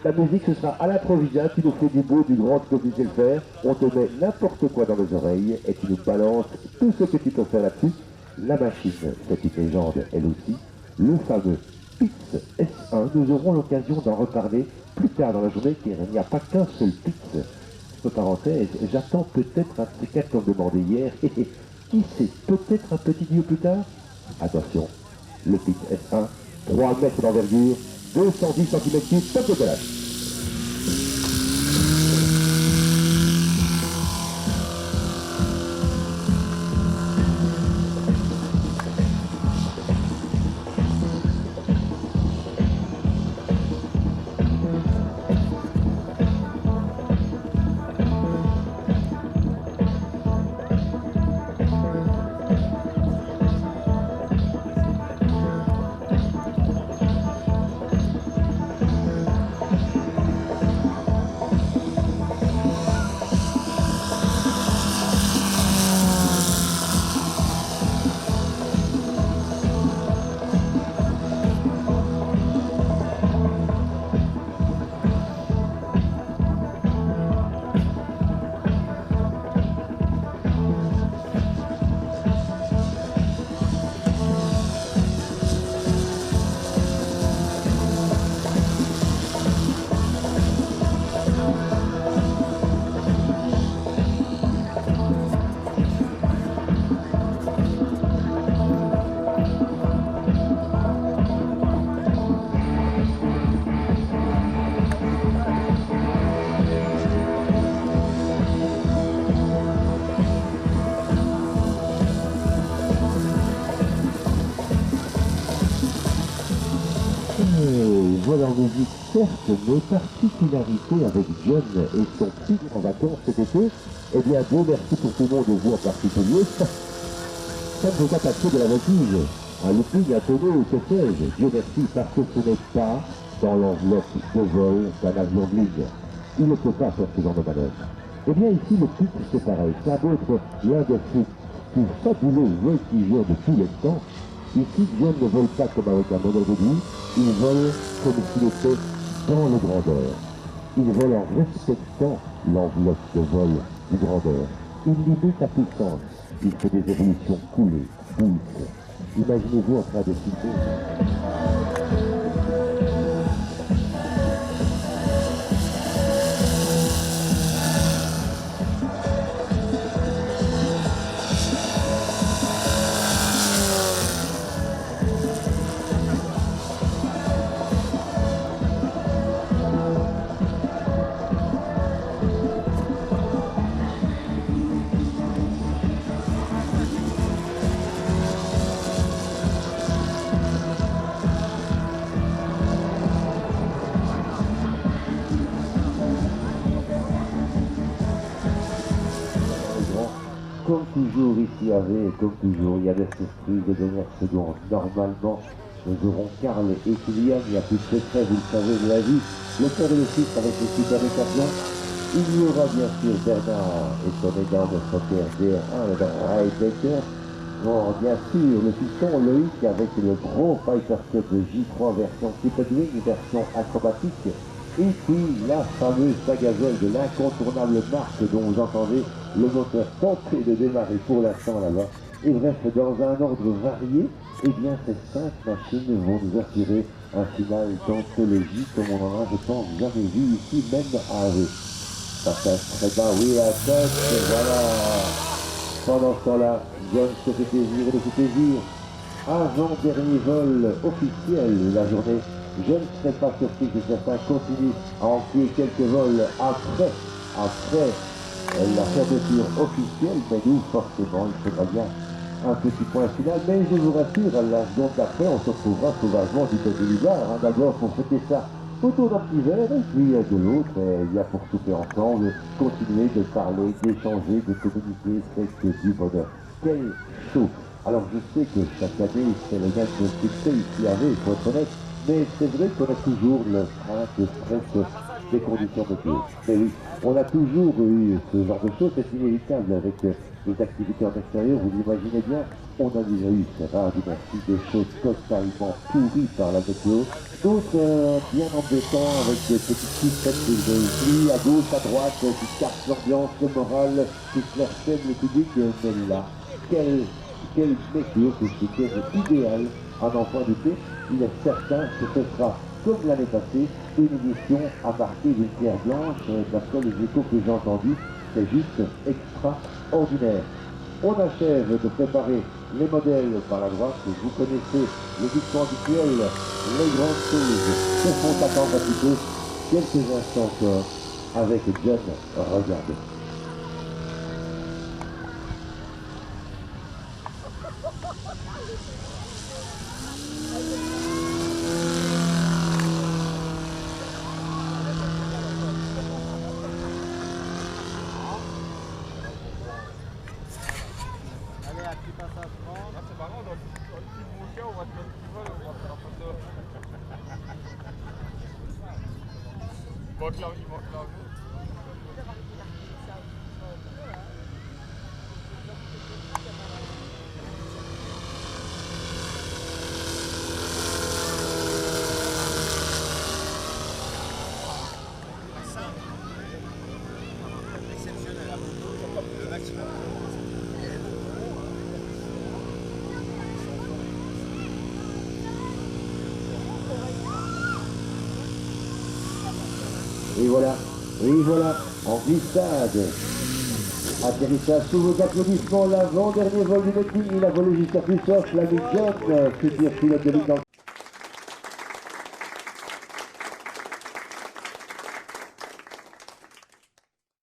La musique, ce sera à l'improvisa, tu nous fais du beau, du grand comme tu sais le faire. On te met n'importe quoi dans les oreilles et tu nous balances tout ce que tu peux faire là-dessus. La machine, c'est une légende, elle aussi. Le fameux Pitts S1, nous aurons l'occasion d'en reparler plus tard dans la journée, car il n'y a pas qu'un seul Pitts. Entre parenthèses, j'attends peut-être un de ces quatre qu'on me demandait hier, et qui sait, peut-être un petit dieu plus tard. Attention, le Pitts S1, 3 mètres d'envergure, 210 cm3, top de collage. Voilà en musique, certes, mais particularité avec John et son pic en vacances cet été, eh bien, Dieu merci pour tout le monde de vous en particulier. Ça ne veut pas passer de la voltige. Un looping, un tonneau, que sais-je. Dieu merci parce que ce n'est pas dans l'enveloppe de vol d'un avion de ligne. Il ne peut pas faire ce genre de manœuvre. Eh bien, ici, le pic, c'est pareil. Ça doit être l'un des plus fabuleux voltigeurs de tous les temps. Ici, John ne vole pas comme avec un monolithe, il vole comme s'il était dans le grandeur. Il vole en respectant l'enveloppe de vol du grandeur. Il limite la puissance. Il fait des évolutions coulées, douces. Imaginez-vous en train de filmer. Comme toujours ici avec, comme toujours, il y a des surprises de dernière seconde. Normalement, nous aurons Karl et Kylian, il n'y a plus de secret, vous le savez, de la vie. Le père et le fils avec le super décathlon. Il y aura bien sûr Bernard et son énorme moteur DR1, le Ride. Bon, bien sûr, le piston Loïc avec le gros Fighter Cup J3 version Wing, version acrobatique. Et puis la fameuse Sagazole de l'incontournable marque dont vous entendez le moteur tenter de démarrer pour l'instant là-bas. Et bref, dans un ordre varié, eh bien ces 5 machines vont nous assurer un final d'anthologie comme on en a, je pense, jamais vu ici, même à AV. Ça passe très bas, oui, à tête, voilà. Pendant ce temps-là, John se fait plaisir et se fait plaisir. Avant-dernier vol officiel de la journée. Je ne serais pas surpris que certains continuent à enfiler quelques vols après la fermeture officielle, mais nous, forcément, il faudra bien un petit point final. Mais je vous rassure, à la seconde d'après, on se retrouvera sauvagement du côté du bar. D'abord pour fêter ça autour d'un petit verre, et puis de l'autre, il y a pour souper ensemble, continuer de parler, d'échanger, de communiquer, c'est du bonheur. Quel show! Alors je sais que chaque année, c'est le même succès ici avec, pour être honnête, mais c'est vrai qu'on a toujours le stress des conditions météo. Mais oui, on a toujours eu ce genre de choses, c'est inévitable avec les activités en extérieur, vous l'imaginez bien, on a déjà eu, c'est rare, merci, des choses totalement pourries par la météo, d'autres bien embêtants avec des petites sucettes de pluie à gauche, à droite, qui cassent l'ambiance, le moral, qui se l'air le public, mais là, quelle météo que c'était idéal à n'en point douter. Il est certain que ce sera, comme l'année passée, une édition à marquer d'une pierre blanche, d'après les échos que j'ai entendus, c'est juste extraordinaire. On achève de préparer les modèles par la droite, vous connaissez le dicton habituel, les grandes choses se font attendre un petit peu, quelques instants encore, avec John, regardez. Allez, un petit passage grand. Ah, c'est marrant, dans le petit bouquin, on va te mettre qui veut, on va faire la photo. Il manque l'argent. Exceptionnel, le maximum. Et voilà, en glissade. Atterrissage sous vos applaudissements, l'avant-dernier vol du meeting, il a volé jusqu'à plus soif, l'ami John, futur pilote de ligne dans le